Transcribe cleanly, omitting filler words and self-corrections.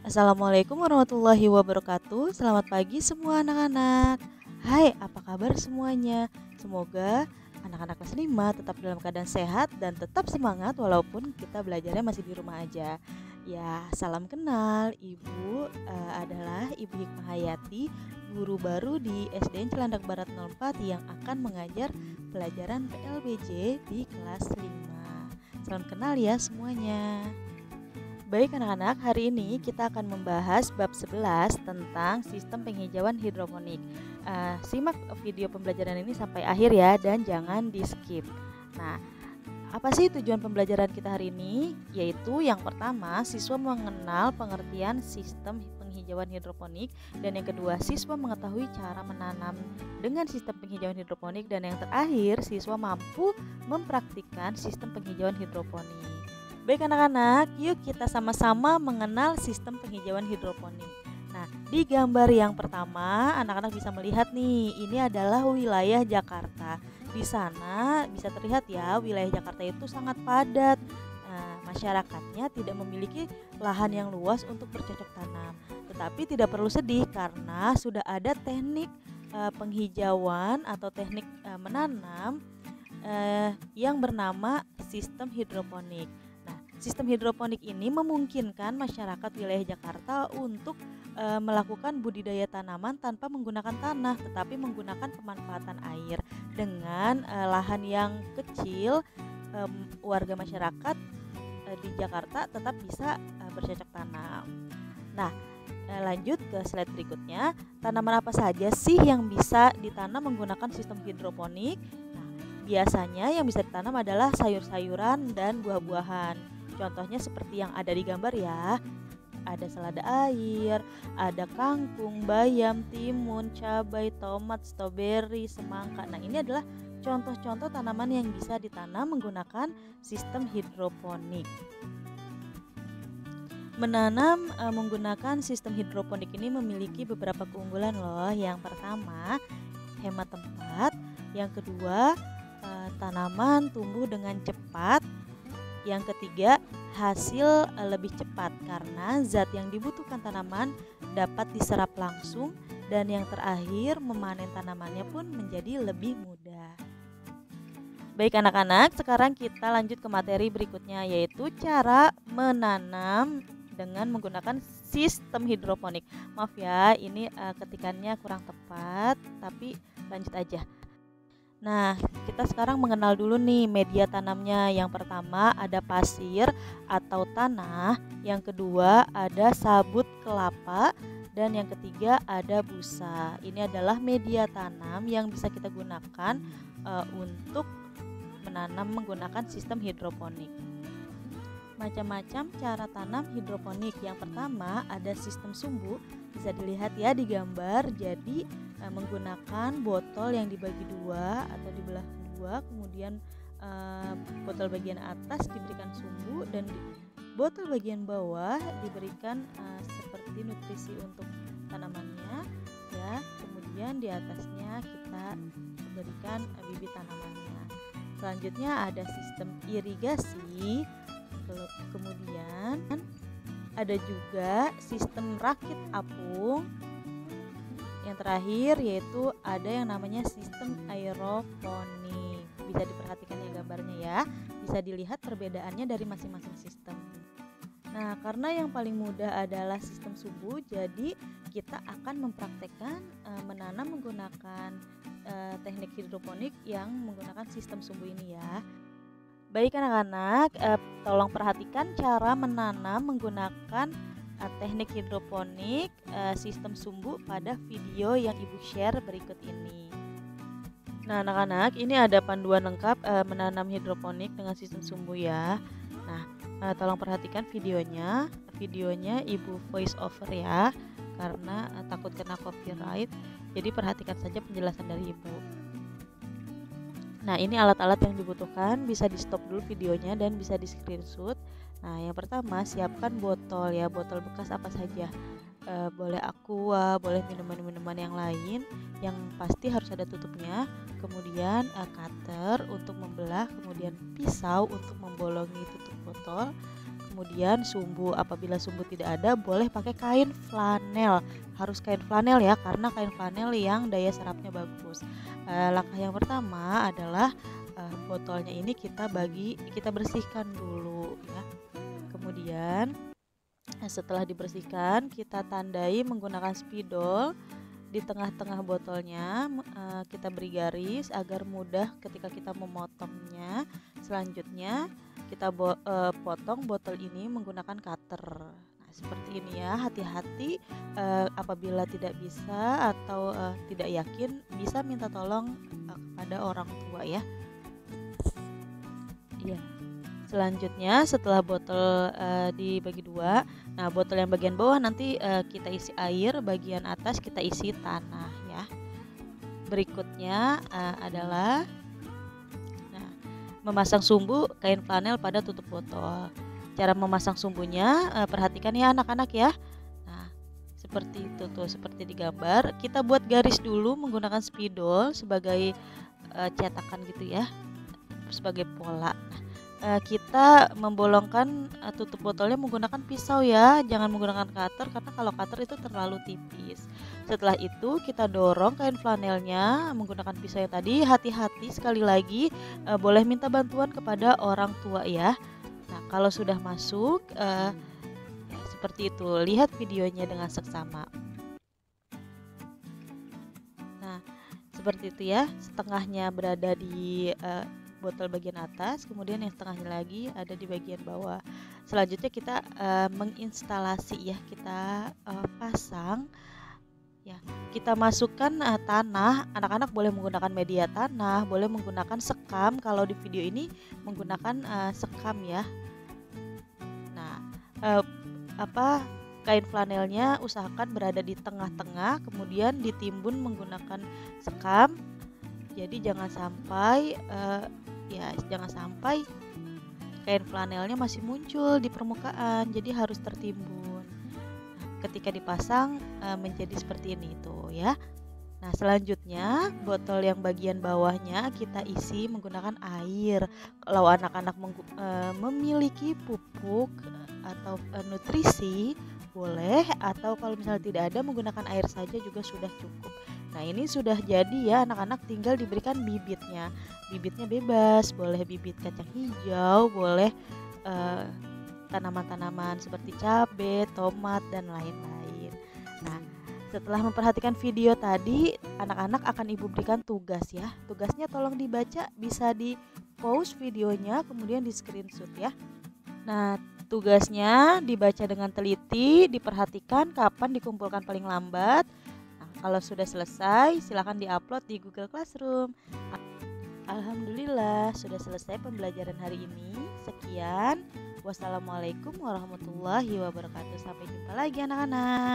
Assalamualaikum warahmatullahi wabarakatuh. Selamat pagi semua anak-anak. Hai, apa kabar semuanya? Semoga anak-anak kelas 5 tetap dalam keadaan sehat dan tetap semangat walaupun kita belajarnya masih di rumah aja. Ya, salam kenal. Ibu adalah Ibu Hikmah Hayati, guru baru di SDN Cilandak Barat 04 yang akan mengajar pelajaran PLBJ di kelas 5. Salam kenal ya semuanya. Baik anak-anak, hari ini kita akan membahas bab 11 tentang sistem penghijauan hidroponik. Simak video pembelajaran ini sampai akhir ya dan jangan di skip. Nah, apa sih tujuan pembelajaran kita hari ini? Yaitu yang pertama, siswa mengenal pengertian sistem penghijauan hidroponik, dan yang kedua, siswa mengetahui cara menanam dengan sistem penghijauan hidroponik, dan yang terakhir, siswa mampu mempraktikkan sistem penghijauan hidroponik. Baik anak-anak, yuk kita sama-sama mengenal sistem penghijauan hidroponik. Nah, di gambar yang pertama, anak-anak bisa melihat nih, ini adalah wilayah Jakarta. Di sana bisa terlihat ya, wilayah Jakarta itu sangat padat. Nah, masyarakatnya tidak memiliki lahan yang luas untuk bercocok tanam. Tetapi tidak perlu sedih karena sudah ada teknik penghijauan atau teknik menanam yang bernama sistem hidroponik. Sistem hidroponik ini memungkinkan masyarakat wilayah Jakarta untuk melakukan budidaya tanaman tanpa menggunakan tanah, tetapi menggunakan pemanfaatan air. Dengan lahan yang kecil, warga masyarakat di Jakarta tetap bisa bercocok tanam. Nah, lanjut ke slide berikutnya. Tanaman apa saja sih yang bisa ditanam menggunakan sistem hidroponik? Nah, biasanya yang bisa ditanam adalah sayur-sayuran dan buah-buahan. Contohnya seperti yang ada di gambar ya. Ada selada air, ada kangkung, bayam, timun, cabai, tomat, stroberi, semangka. Nah, ini adalah contoh-contoh tanaman yang bisa ditanam menggunakan sistem hidroponik. Menanam menggunakan sistem hidroponik ini memiliki beberapa keunggulan loh. Yang pertama, hemat tempat. Yang kedua, tanaman tumbuh dengan cepat. Yang ketiga, hasil lebih cepat karena zat yang dibutuhkan tanaman dapat diserap langsung. Dan yang terakhir, memanen tanamannya pun menjadi lebih mudah. Baik anak-anak, sekarang kita lanjut ke materi berikutnya, yaitu cara menanam dengan menggunakan sistem hidroponik. Maaf ya, ini ketikannya kurang tepat, tapi lanjut aja. Nah, kita sekarang mengenal dulu nih media tanamnya. Yang pertama ada pasir atau tanah, yang kedua ada sabut kelapa, dan yang ketiga ada busa. Ini adalah media tanam yang bisa kita gunakan untuk menanam menggunakan sistem hidroponik. Macam-macam cara tanam hidroponik. Yang pertama ada sistem sumbu, bisa dilihat ya di gambar. Jadi menggunakan botol yang dibagi dua atau dibelah dua, kemudian botol bagian atas diberikan sumbu dan botol bagian bawah diberikan seperti nutrisi untuk tanamannya ya. Kemudian di atasnya kita berikan bibit tanamannya. Selanjutnya ada sistem irigasi. Kemudian ada juga sistem rakit apung. Yang terakhir yaitu ada yang namanya sistem aeroponik. Bisa diperhatikan ya gambarnya ya. Bisa dilihat perbedaannya dari masing-masing sistem. Nah, karena yang paling mudah adalah sistem sumbu, jadi kita akan mempraktekkan menanam menggunakan teknik hidroponik yang menggunakan sistem sumbu ini ya. Baik anak-anak, tolong perhatikan cara menanam menggunakan teknik hidroponik sistem sumbu pada video yang Ibu share berikut ini. Nah anak-anak, ini ada panduan lengkap menanam hidroponik dengan sistem sumbu ya. Nah, tolong perhatikan videonya. Videonya Ibu voice over ya, karena takut kena copyright. Jadi perhatikan saja penjelasan dari Ibu. Nah, ini alat-alat yang dibutuhkan, bisa di stop dulu videonya dan bisa di screenshot. Nah, yang pertama siapkan botol ya, botol bekas apa saja. Boleh aqua, boleh minuman-minuman yang lain, yang pasti harus ada tutupnya. Kemudian cutter untuk membelah, kemudian pisau untuk membolongi tutup botol. kemudian sumbu. Apabila sumbu tidak ada, boleh pakai kain flanel. Harus kain flanel ya, karena kain flanel yang daya serapnya bagus. Langkah yang pertama adalah botolnya ini kita bersihkan dulu ya. Kemudian setelah dibersihkan, kita tandai menggunakan spidol di tengah-tengah botolnya. Kita beri garis agar mudah ketika kita memotongnya. Selanjutnya kita potong botol ini menggunakan cutter. Nah, seperti ini ya. Hati-hati apabila tidak bisa atau tidak yakin, bisa minta tolong kepada orang tua ya. Iya. Selanjutnya setelah botol dibagi dua, nah botol yang bagian bawah nanti kita isi air, bagian atas kita isi tanah ya. Berikutnya adalah memasang sumbu kain flanel pada tutup botol. Cara memasang sumbunya perhatikan ya anak-anak ya. Nah, seperti itu tuh, seperti di gambar. Kita buat garis dulu menggunakan spidol sebagai cetakan gitu ya, sebagai pola. Nah, kita membolongkan tutup botolnya menggunakan pisau ya, jangan menggunakan cutter, karena kalau cutter itu terlalu tipis. Setelah itu kita dorong kain flanelnya menggunakan pisau yang tadi. Hati-hati sekali lagi, boleh minta bantuan kepada orang tua ya. Nah, kalau sudah masuk ya, seperti itu, lihat videonya dengan seksama. Nah, seperti itu ya, setengahnya berada di botol bagian atas, kemudian yang setengahnya lagi ada di bagian bawah. Selanjutnya kita menginstalasi ya, kita pasang ya, kita masukkan tanah. Anak-anak boleh menggunakan media tanah, boleh menggunakan sekam. Kalau di video ini menggunakan sekam ya. Nah, kain flanelnya usahakan berada di tengah-tengah, kemudian ditimbun menggunakan sekam. Jadi jangan sampai kain flanelnya masih muncul di permukaan, jadi harus tertimbun. Nah, ketika dipasang menjadi seperti ini tuh ya. Nah, selanjutnya botol yang bagian bawahnya kita isi menggunakan air. Kalau anak-anak memiliki pupuk atau nutrisi boleh, atau kalau misalnya tidak ada menggunakan air saja juga sudah cukup. Nah, ini sudah jadi ya, anak-anak tinggal diberikan bibitnya. Bibitnya bebas, boleh bibit kacang hijau, boleh tanaman-tanaman seperti cabai, tomat, dan lain-lain. Nah, setelah memperhatikan video tadi, anak-anak akan ibu berikan tugas ya. Tugasnya tolong dibaca, bisa di pause videonya, kemudian di screenshot ya. Nah, tugasnya dibaca dengan teliti, diperhatikan kapan dikumpulkan paling lambat. Nah, kalau sudah selesai, silakan diupload di Google Classroom. Alhamdulillah, sudah selesai pembelajaran hari ini. Sekian. Wassalamualaikum warahmatullahi wabarakatuh. Sampai jumpa lagi anak-anak.